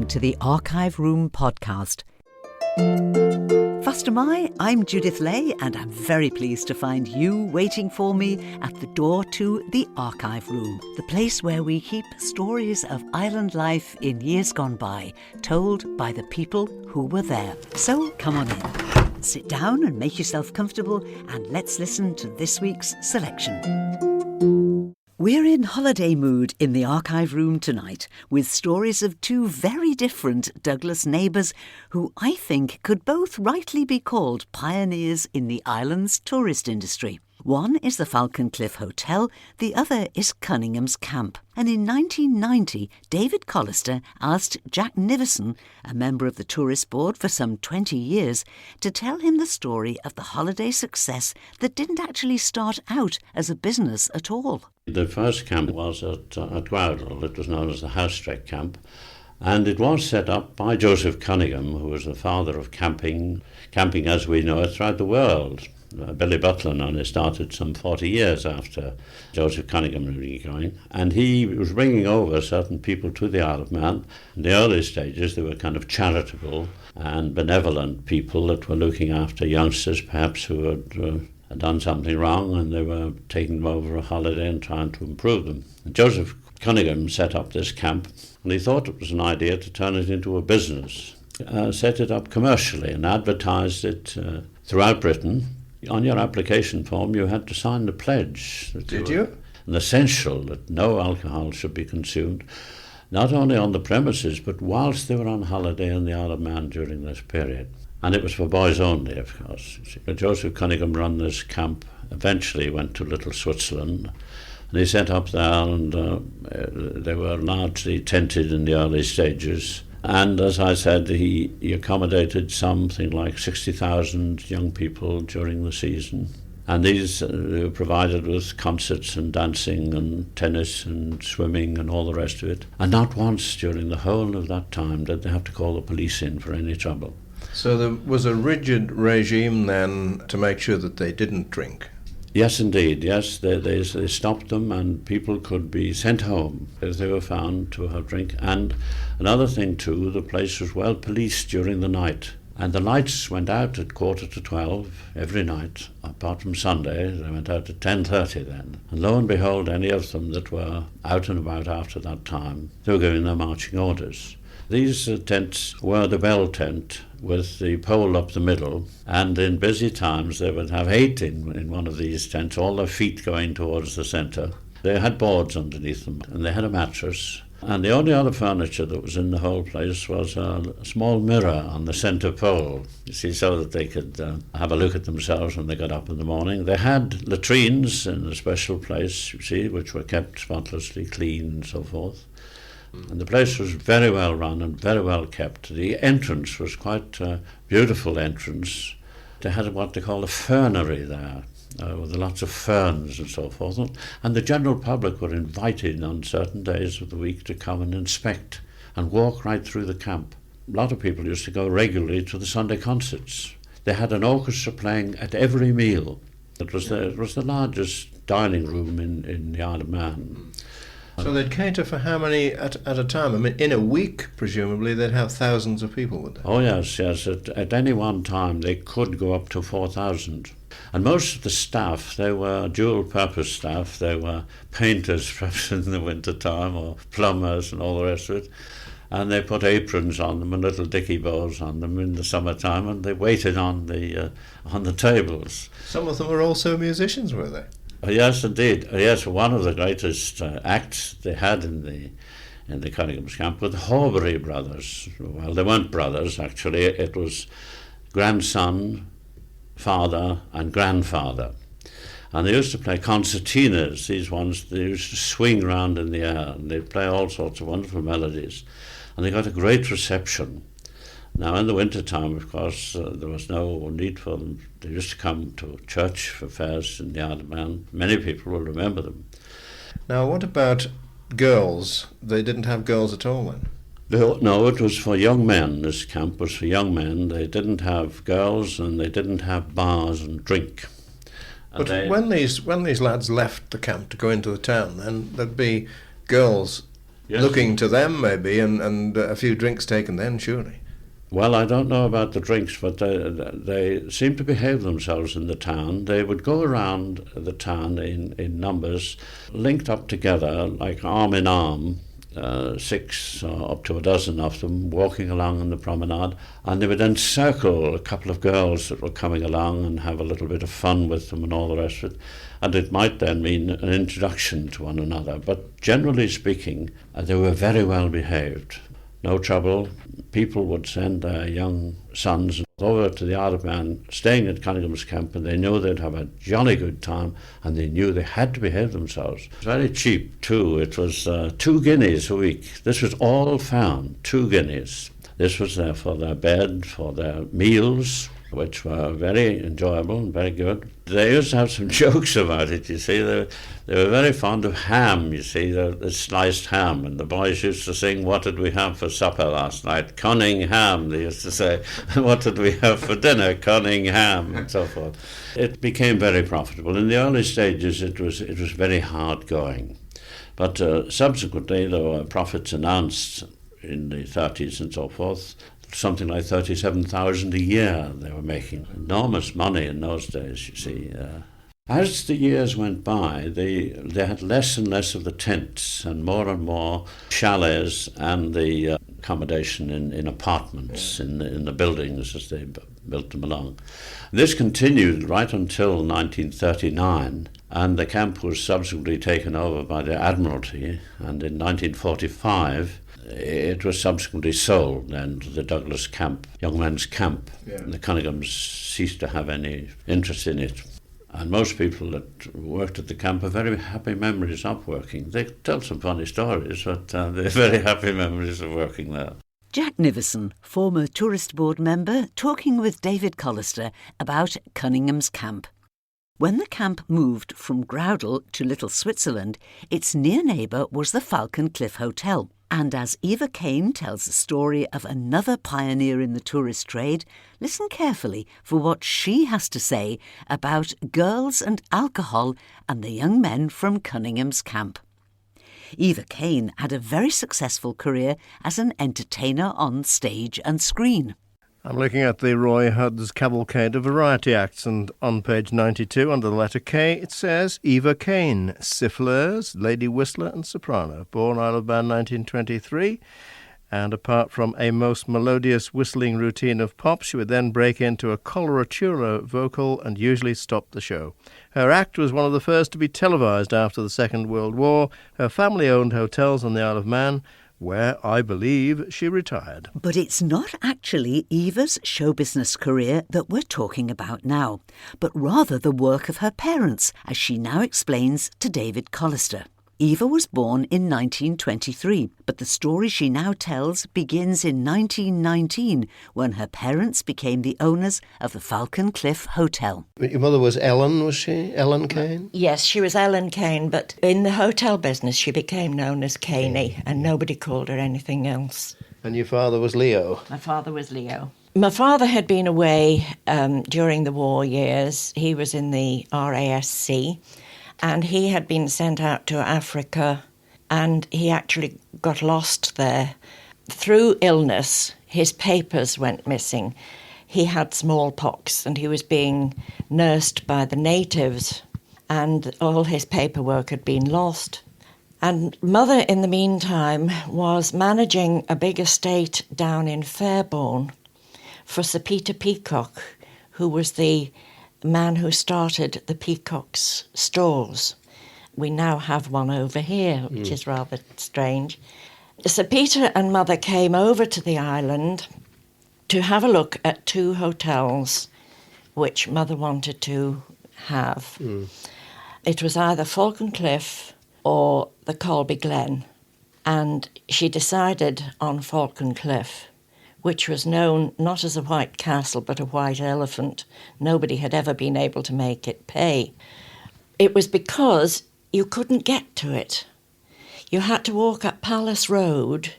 to the Archive Room podcast. Faster Mai, I'm Judith Lay, and I'm very pleased to find you waiting for me at the door to the Archive Room, the place where we keep stories of island life in years gone by, told by the people who were there. So come on in, sit down and make yourself comfortable, and let's listen to this week's selection. We're in holiday mood in the Archive Room tonight, with stories of two very different Douglas neighbours who I think could both rightly be called pioneers in the island's tourist industry. One is the Falcon Cliff Hotel, the other is Cunningham's camp. And in 1990, David Collister asked Jack Nivison, a member of the tourist board for some 20 years, to tell him the story of the holiday success that didn't actually start out as a business at all. The first camp was at Gwaudel. It was known as the Outbreak camp. And it was set up by Joseph Cunningham, who was the father of camping as we know it throughout the world. Billy Butlin only started some 40 years after Joseph Cunningham really going, and he was bringing over certain people to the Isle of Man. In the early stages, they were kind of charitable and benevolent people that were looking after youngsters, perhaps who had done something wrong, and they were taking them over a holiday and trying to improve them. And Joseph Cunningham set up this camp, and he thought it was an idea to turn it into a business, set it up commercially and advertised it throughout Britain. On your application form, you had to sign the pledge. Did you? An essential that no alcohol should be consumed, not only on the premises, but whilst they were on holiday in the Isle of Man during this period. And it was for boys only, of course. Joseph Cunningham ran this camp, eventually went to Little Switzerland, and he set up there, and they were largely tented in the early stages. And as I said, he accommodated something like 60,000 young people during the season. And these were provided with concerts and dancing and tennis and swimming and all the rest of it. And not once during the whole of that time did they have to call the police in for any trouble. So there was a rigid regime then to make sure that they didn't drink? Yes, indeed. Yes, they stopped them, and people could be sent home if they were found to have drink. And another thing too, the place was well policed during the night, and the lights went out at 11:45 every night, apart from Sunday. They went out at 10:30 then. And lo and behold, any of them that were out and about after that time, they were giving their marching orders. These tents were the bell tent with the pole up the middle, and in busy times they would have 8 in one of these tents, all their feet going towards the centre. They had boards underneath them, and they had a mattress. And the only other furniture that was in the whole place was a small mirror on the centre pole, you see, so that they could have a look at themselves when they got up in the morning. They had latrines in a special place, you see, which were kept spotlessly clean and so forth. And the place was very well run and very well kept. The entrance was quite a beautiful entrance. They had what they call a fernery there, with lots of ferns and so forth. And the general public were invited on certain days of the week to come and inspect and walk right through the camp. A lot of people used to go regularly to the Sunday concerts. They had an orchestra playing at every meal. It was the largest dining room in the Isle of Man. So they'd cater for how many at a time? I mean, in a week, presumably, they'd have thousands of people, would they? Oh, yes. At any one time, they could go up to 4,000. And most of the staff, they were dual-purpose staff. They were painters, perhaps in the winter time, or plumbers and all the rest of it. And they put aprons on them and little dicky bows on them in the summertime, and they waited on the tables. Some of them were also musicians, were they? Yes, indeed. Yes, one of the greatest acts they had in the Cunningham's camp were the Horbury brothers. Well, they weren't brothers, actually. It was grandson, father, and grandfather. And they used to play concertinas, these ones. They used to swing around in the air, and they'd play all sorts of wonderful melodies. And they got a great reception. Now, in the winter time, of course, there was no need for them. They used to come to church for fairs in the Isle of Man. Many people will remember them. Now, what about girls? They didn't have girls at all then? No, it was for young men. This camp was for young men. They didn't have girls, and they didn't have bars and drink. And but when these lads left the camp to go into the town, then there'd be girls Yes. looking to them maybe, and a few drinks taken then, surely. Well, I don't know about the drinks, but they seemed to behave themselves in the town. They would go around the town in numbers, linked up together, like arm in arm, 6 or up to a dozen of them walking along on the promenade, and they would then circle a couple of girls that were coming along and have a little bit of fun with them and all the rest of it. And it might then mean an introduction to one another. But generally speaking, they were very well behaved. No trouble. People would send their young sons over to the Isle of Man, staying at Cunningham's camp, and they knew they'd have a jolly good time, and they knew they had to behave themselves. It was very cheap, too. It was 2 guineas a week. This was all found, 2 guineas. This was there for their bed, for their meals, which were very enjoyable and very good. They used to have some jokes about it, you see. They were very fond of ham, you see, the sliced ham. And the boys used to sing, "What did we have for supper last night?" Cunningham, they used to say. "What did we have for dinner?" Cunningham, and so forth. It became very profitable. In the early stages, it was very hard going. But subsequently, there were profits announced in the 30s and so forth. Something like 37,000 a year they were making. Enormous money in those days, you see. As the years went by, they had less and less of the tents and more chalets and the accommodation in apartments, in the buildings as they built them along. This continued right until 1939, and the camp was subsequently taken over by the Admiralty, and in 1945 it was subsequently sold then to the Douglas camp, young men's camp. Yeah. And the Cunninghams ceased to have any interest in it. And most people that worked at the camp have very happy memories of working. They tell some funny stories, but they're very happy memories of working there. Jack Nivison, former tourist board member, talking with David Collister about Cunningham's camp. When the camp moved from Groudle to Little Switzerland, its near neighbour was the Falcon Cliff Hotel. And as Eva Kane tells the story of another pioneer in the tourist trade, listen carefully for what she has to say about girls and alcohol and the young men from Cunningham's camp. Eva Kane had a very successful career as an entertainer on stage and screen. I'm looking at the Roy Hudd's Cavalcade of Variety Acts, and on page 92, under the letter K, it says Eva Kane, siffleuse, lady whistler and soprano, born Isle of Man 1923, and apart from a most melodious whistling routine of pop, she would then break into a coloratura vocal and usually stop the show. Her act was one of the first to be televised after the Second World War. Her family owned hotels on the Isle of Man, where, I believe, she retired. But it's not actually Eva's show business career that we're talking about now, but rather the work of her parents, as she now explains to David Collister. Eva was born in 1923, but the story she now tells begins in 1919, when her parents became the owners of the Falcon Cliff Hotel. Your mother was Ellen, was she? Ellen Kane? Yes, she was Ellen Kane, but in the hotel business she became known as Caney, and nobody called her anything else. And your father was Leo? My father was Leo. My father had been away during the war years. He was in the RASC, and he had been sent out to Africa, and he actually got lost there. Through illness, his papers went missing. He had smallpox, and he was being nursed by the natives, and all his paperwork had been lost. And Mother, in the meantime, was managing a big estate down in Fairbourne for Sir Peter Peacock, who was the man who started the Peacock's stores. We now have one over here, which is rather strange. Sir Peter and Mother came over to the island to have a look at 2 hotels which Mother wanted to have. It was either Falcon Cliff or the Colby Glen, and she decided on Falcon Cliff, which was known not as a white castle but a white elephant. Nobody had ever been able to make it pay. It was because you couldn't get to it. You had to walk up Palace Road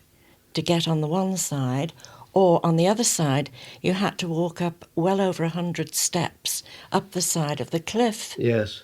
to get on the one side, or on the other side you had to walk up well over 100 steps up the side of the cliff. Yes.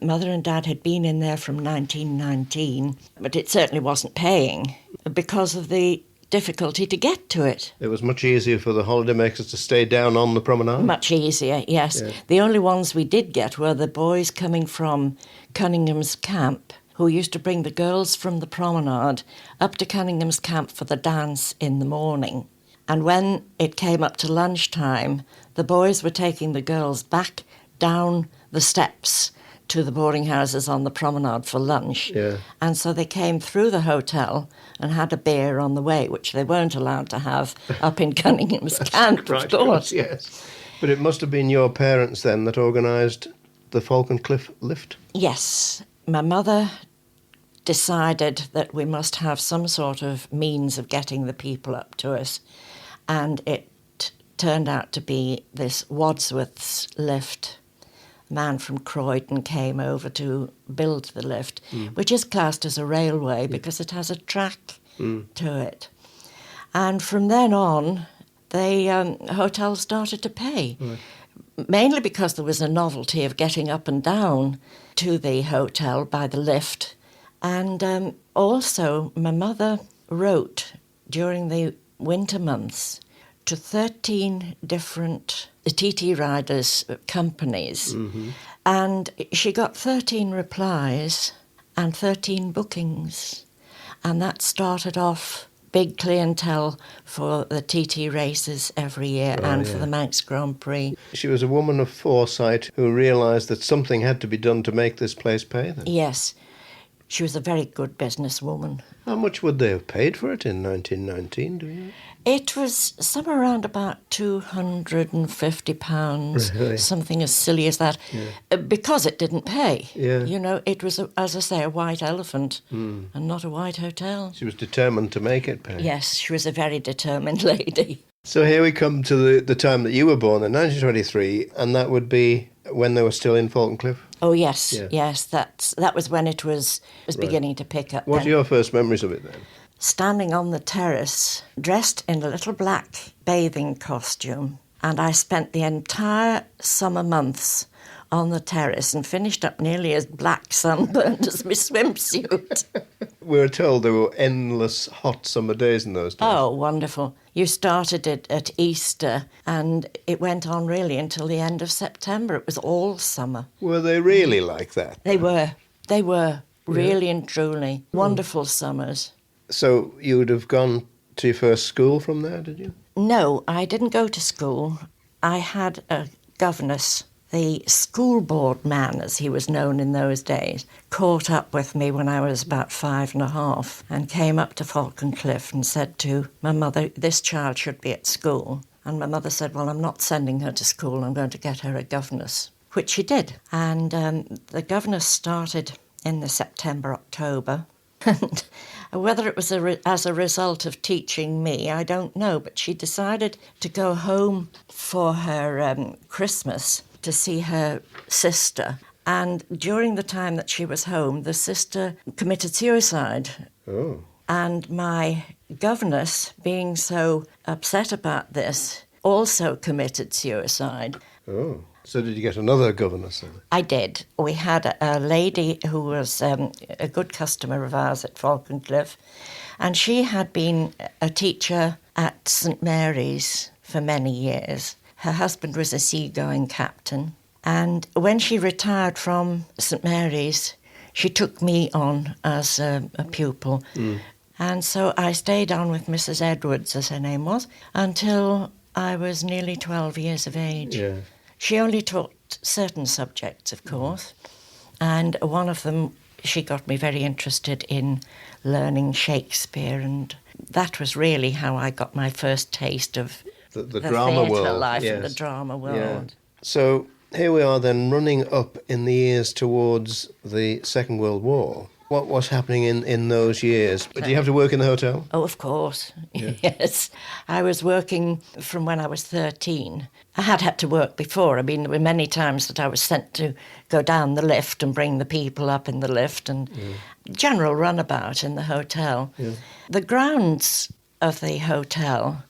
Mother and Dad had been in there from 1919, but it certainly wasn't paying because of the difficulty to get to it. It was much easier for the holidaymakers to stay down on the promenade? Much easier, yes. Yeah. The only ones we did get were the boys coming from Cunningham's camp, who used to bring the girls from the promenade up to Cunningham's camp for the dance in the morning. And when it came up to lunchtime, the boys were taking the girls back down the steps to the boarding houses on the promenade for lunch. Yeah. And so they came through the hotel and had a beer on the way, which they weren't allowed to have up in Cunningham's camp, Right, of course. yes. But it must have been your parents then that organised the Falcon Cliff lift? Yes. My mother decided that we must have some sort of means of getting the people up to us. And it turned out to be this Wadsworth's lift. A man from Croydon came over to build the lift, which is classed as a railway because it has a track to it. And from then on, the hotel started to pay, mainly because there was a novelty of getting up and down to the hotel by the lift. And also, my mother wrote during the winter months to 13 different TT riders' companies. And she got 13 replies and 13 bookings. And that started off big clientele for the TT races every year for the Manx Grand Prix. She was a woman of foresight who realised that something had to be done to make this place pay then? Yes, she was a very good businesswoman. How much would they have paid for it in 1919, do you know? It was somewhere around about £250, Really? something as silly as that, because it didn't pay. Yeah. You know, it was, as I say, a white elephant and not a white hotel. She was determined to make it pay. Yes, she was a very determined lady. So here we come to the time that you were born in 1923, and that would be when they were still in Falcon Cliff? Oh, yes, Yeah. yes, that was when it was beginning to pick up. What are then. your first memories of it then? Standing on the terrace, dressed in a little black bathing costume, and I spent the entire summer months on the terrace and finished up nearly as black sunburnt as my swimsuit. We were told there were endless hot summer days in those days. Oh, wonderful. You started it at Easter and it went on really until the end of September. It was all summer. Were they really like that? They were really and truly wonderful summers. So you would have gone to your first school from there, did you? No, I didn't go to school. I had a governess. The school board man, as he was known in those days, caught up with me when I was about 5.5 and came up to Falcon Cliff and said to my mother, this child should be at school. And my mother said, well, I'm not sending her to school, I'm going to get her a governess, which she did. And the governess started in the September, October. And whether it was as a result of teaching me, I don't know, but she decided to go home for her Christmas to see her sister. And during the time that she was home, the sister committed suicide. Oh. And my governess, being so upset about this, also committed suicide. Oh. So did you get another governess then? I did. We had a lady who was a good customer of ours at Falcon Cliff, and she had been a teacher at St Mary's for many years. Her husband was a seagoing captain, and when she retired from St Mary's, she took me on as a pupil. And so I stayed on with Mrs Edwards, as her name was, until I was nearly 12 years of age. Yeah. She only taught certain subjects, of course, and one of them, she got me very interested in learning Shakespeare, and that was really how I got my first taste of The drama theatre world. life yes. and the drama world. Yeah. So here we are then running up in the years towards the Second World War. What was happening in those years? Did you have to work in the hotel? Oh, of course. Yes. I was working from when I was 13. I had to work before. I mean, there were many times that I was sent to go down the lift and bring the people up in the lift and general runabout in the hotel. Yeah. The grounds of the hotel,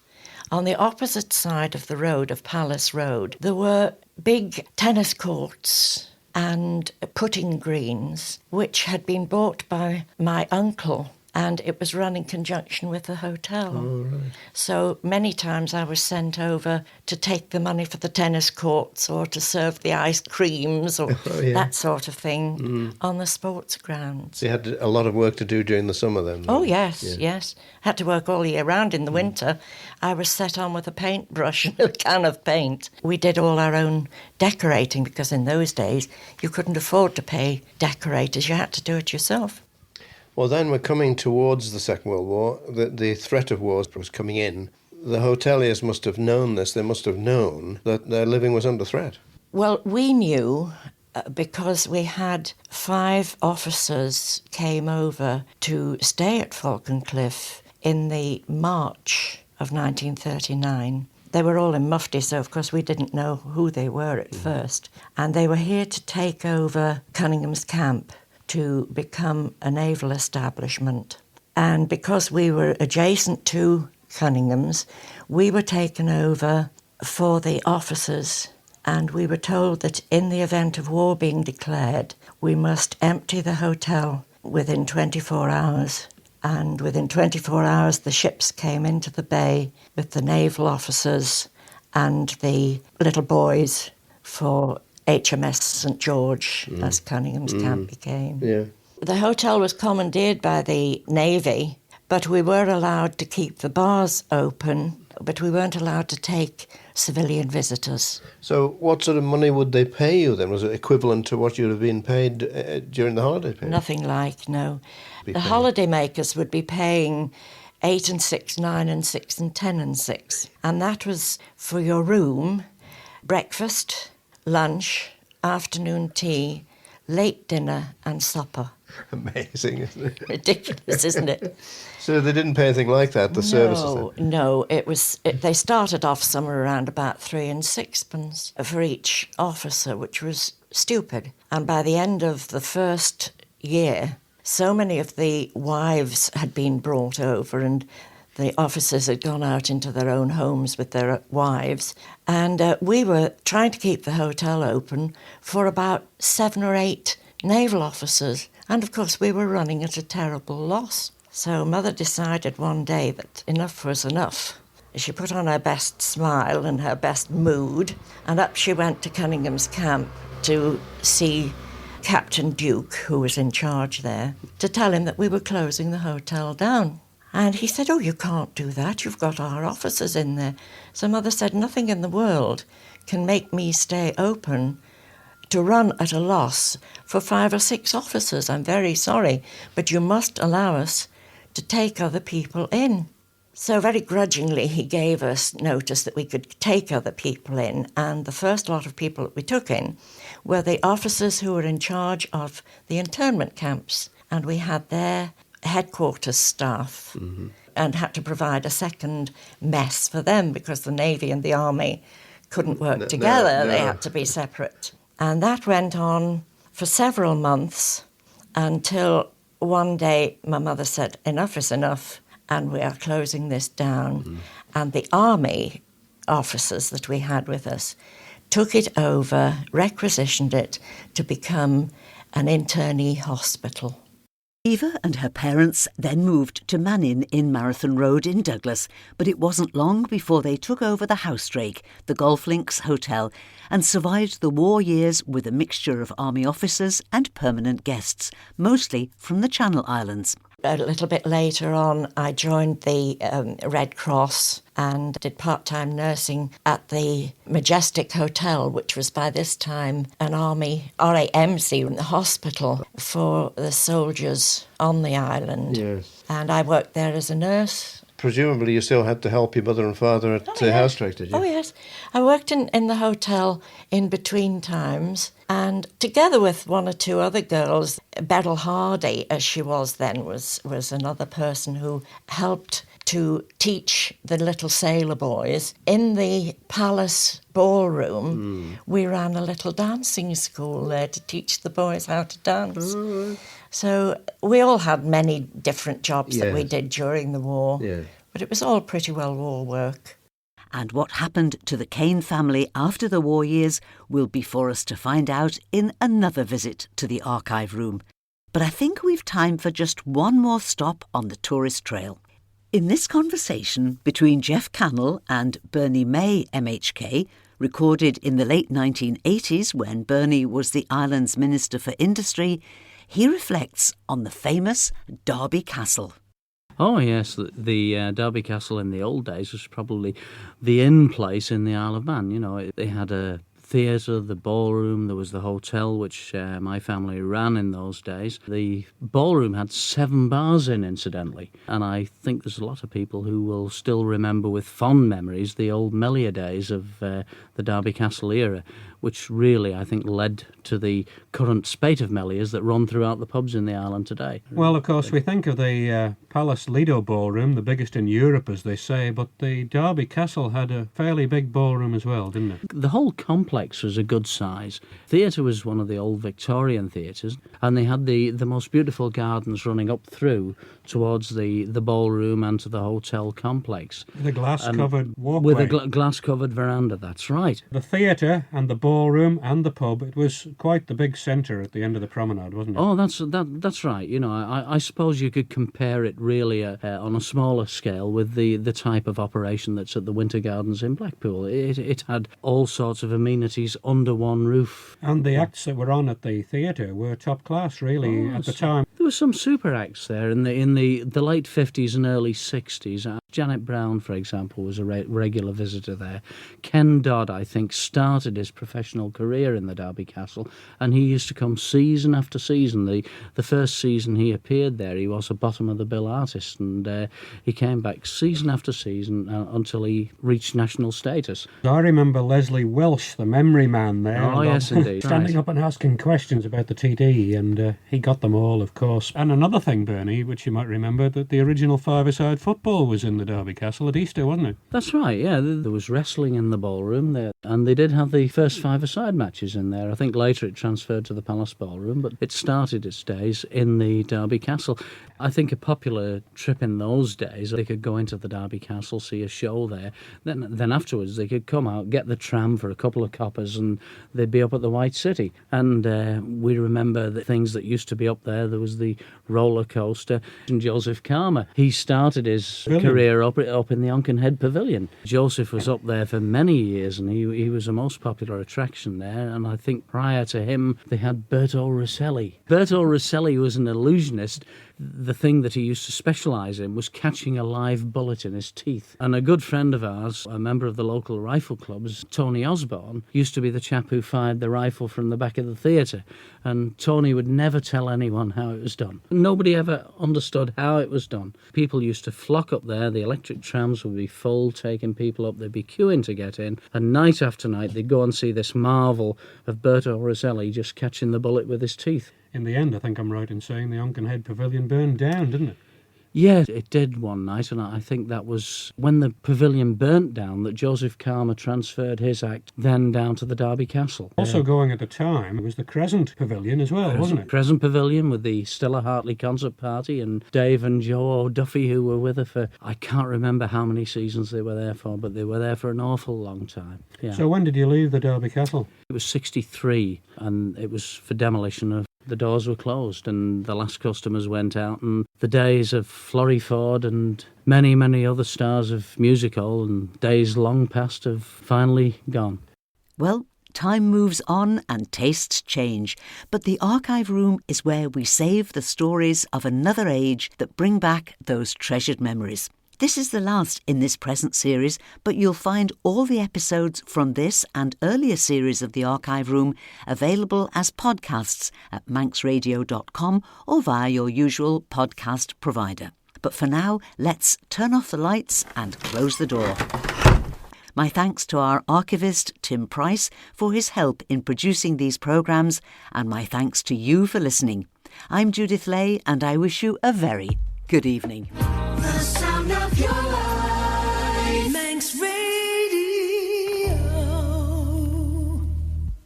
on the opposite side of the road, of Palace Road, there were big tennis courts and putting greens, which had been bought by my uncle, and it was run in conjunction with the hotel. Oh, right. So many times I was sent over to take the money for the tennis courts or to serve the ice creams or that sort of thing on the sports grounds. So you had a lot of work to do during the summer then? Oh, yes. Had to work all year round in the winter. I was set on with a paintbrush and a can of paint. We did all our own decorating because in those days you couldn't afford to pay decorators. You had to do it yourself. Well, then we're coming towards the Second World War. The threat of war was coming in. The hoteliers must have known this. They must have known that their living was under threat. Well, we knew because we had 5 officers came over to stay at Falcon Cliff in the March of 1939. They were all in mufti, so of course we didn't know who they were at first. And they were here to take over Cunningham's camp to become a naval establishment. And because we were adjacent to Cunningham's, we were taken over for the officers, and we were told that in the event of war being declared, we must empty the hotel within 24 hours. And within 24 hours, the ships came into the bay with the naval officers and the little boys for HMS St George, as Cunningham's camp became. Yeah. The hotel was commandeered by the Navy, but we were allowed to keep the bars open, but we weren't allowed to take civilian visitors. So what sort of money would they pay you then? Was it equivalent to what you'd have been paid during the holiday period? Nothing like, no. The holiday makers would be paying 8 and 6, 9 and 6 and 10 and 6. And that was for your room, breakfast, lunch, afternoon tea, late dinner and supper. Amazing, isn't it? Ridiculous, isn't it? So they didn't pay anything like that, the services then? No, they started off somewhere around about 3 and 6pence for each officer, which was stupid. And by the end of the first year, so many of the wives had been brought over and the officers had gone out into their own homes with their wives. And we were trying to keep the hotel open for about 7 or 8 naval officers. And of course, we were running at a terrible loss. So Mother decided one day that enough was enough. She put on her best smile and her best mood, and up she went to Cunningham's camp to see Captain Duke, who was in charge there, to tell him that we were closing the hotel down. And he said, "Oh, you can't do that. You've got our officers in there." So Mother said, "Nothing in the world can make me stay open to run at a loss for 5 or 6 officers. I'm very sorry, but you must allow us to take other people in." So very grudgingly he gave us notice that we could take other people in, and the first lot of people that we took in were the officers who were in charge of the internment camps, and we had their headquarters staff and had to provide a second mess for them because the Navy and the Army couldn't work together. No. They had to be separate. And that went on for several months until one day my mother said, "Enough is enough, and we are closing this down." And the Army officers that we had with us took it over, requisitioned it to become an internee hospital. Eva and her parents then moved to Mannin in Marathon Road in Douglas, but it wasn't long before they took over the Housedrake, the Golf Links Hotel, and survived the war years with a mixture of army officers and permanent guests, mostly from the Channel Islands. A little bit later on, I joined the Red Cross and did part-time nursing at the Majestic Hotel, which was by this time an Army RAMC hospital for the soldiers on the island. Yes. And I worked there as a nurse. Presumably you still had to help your mother and father at Housedrake, did you? Oh, yes. I worked in the hotel in between times, and together with 1 or 2 other girls, Beryl Hardy, as she was then, was another person who helped to teach the little sailor boys. In the palace ballroom, we ran a little dancing school there to teach the boys how to dance. So we all had many different jobs that we did during the war. Yeah. But it was all pretty well war work. And what happened to the Kane family after the war years will be for us to find out in another visit to the archive room. But I think we've time for just one more stop on the tourist trail. In this conversation between Jeff Cannell and Bernie May MHK, recorded in the late 1980s when Bernie was the island's Minister for Industry, he reflects on the famous Derby Castle. Oh yes, the Derby Castle in the old days was probably the in place in the Isle of Man. You know, they had a theatre, the ballroom, there was the hotel which my family ran in those days. The ballroom had 7 bars in, incidentally, and I think there's a lot of people who will still remember with fond memories the old Mellier days of the Derby Castle era, which really, I think, led to the current spate of Melliers that run throughout the pubs in the island today. Well, of course, we think of the Palace Lido ballroom, the biggest in Europe, as they say, but the Derby Castle had a fairly big ballroom as well, didn't it? The whole complex was a good size. Theatre was one of the old Victorian theatres, and they had the most beautiful gardens running up through towards the ballroom and to the hotel complex. The glass-covered walkway. With a glass-covered veranda, that's right. The theatre and the ballroom and the pub, it was quite the big centre at the end of the promenade, wasn't it? Oh, that's right. You know, I suppose you could compare it really on a smaller scale with the type of operation that's at the Winter Gardens in Blackpool. It had all sorts of amenities under one roof. And the acts that were on at the theatre were top class, really, at the time. There were some super acts there in the late 50s and early 60s. Janet Brown, for example, was a regular visitor there. Ken Dodd, I think, started his professional career in the Derby Castle, and he used to come season after season. The first season he appeared there, he was a bottom-of-the-bill artist, and he came back season after season until he reached national status. I remember Leslie Welsh, the memory man there. Oh, yes, indeed. Standing up and asking questions about the TD, and he got them all, of course. And another thing, Bernie, which you might remember, that the original five-a-side football was in the Derby Castle at Easter, wasn't it? That's right, yeah. There was wrestling in the ballroom there, and they did have the first five-a-side matches in there. I think later it transferred to the Palace Ballroom, but it started its days in the Derby Castle. I think a popular trip in those days, they could go into the Derby Castle, see a show there, then afterwards they could come out, get the tram for a couple of coppers, and they'd be up at the White City. And we remember the things that used to be up there. There was the roller coaster, and Joseph Karma, he started his career up in the Onkenhead Pavilion. Joseph was up there for many years, and he was a most popular attraction there, and I think prior to him they had Berto Rosselli. Berto Rosselli was an illusionist. The thing that he used to specialise in was catching a live bullet in his teeth. And a good friend of ours, a member of the local rifle clubs, Tony Osborne, used to be the chap who fired the rifle from the back of the theatre. And Tony would never tell anyone how it was done. Nobody ever understood how it was done. People used to flock up there, the electric trams would be full, taking people up, they'd be queuing to get in, and night after night they'd go and see this marvel of Berto Rosselli just catching the bullet with his teeth. In the end, I think I'm right in saying the Onkenhead Pavilion burned down, didn't it? Yeah, it did one night, and I think that was when the pavilion burnt down that Joseph Karma transferred his act then down to the Derby Castle. Also going at the time was the Crescent Pavilion as well, wasn't it? Crescent Pavilion with the Stella Hartley concert party and Dave and Joe O'Duffy, who were with her for, I can't remember how many seasons they were there for, but they were there for an awful long time. Yeah. So when did you leave the Derby Castle? It was 1963, and it was for demolition. The doors were closed and the last customers went out, and the days of Florrie Ford and many, many other stars of music hall and days long past have finally gone. Well, time moves on and tastes change, but the archive room is where we save the stories of another age that bring back those treasured memories. This is the last in this present series, but you'll find all the episodes from this and earlier series of the Archive Room available as podcasts at manxradio.com or via your usual podcast provider. But for now, let's turn off the lights and close the door. My thanks to our archivist, Tim Price, for his help in producing these programmes, and my thanks to you for listening. I'm Judith Lay, and I wish you a very good evening.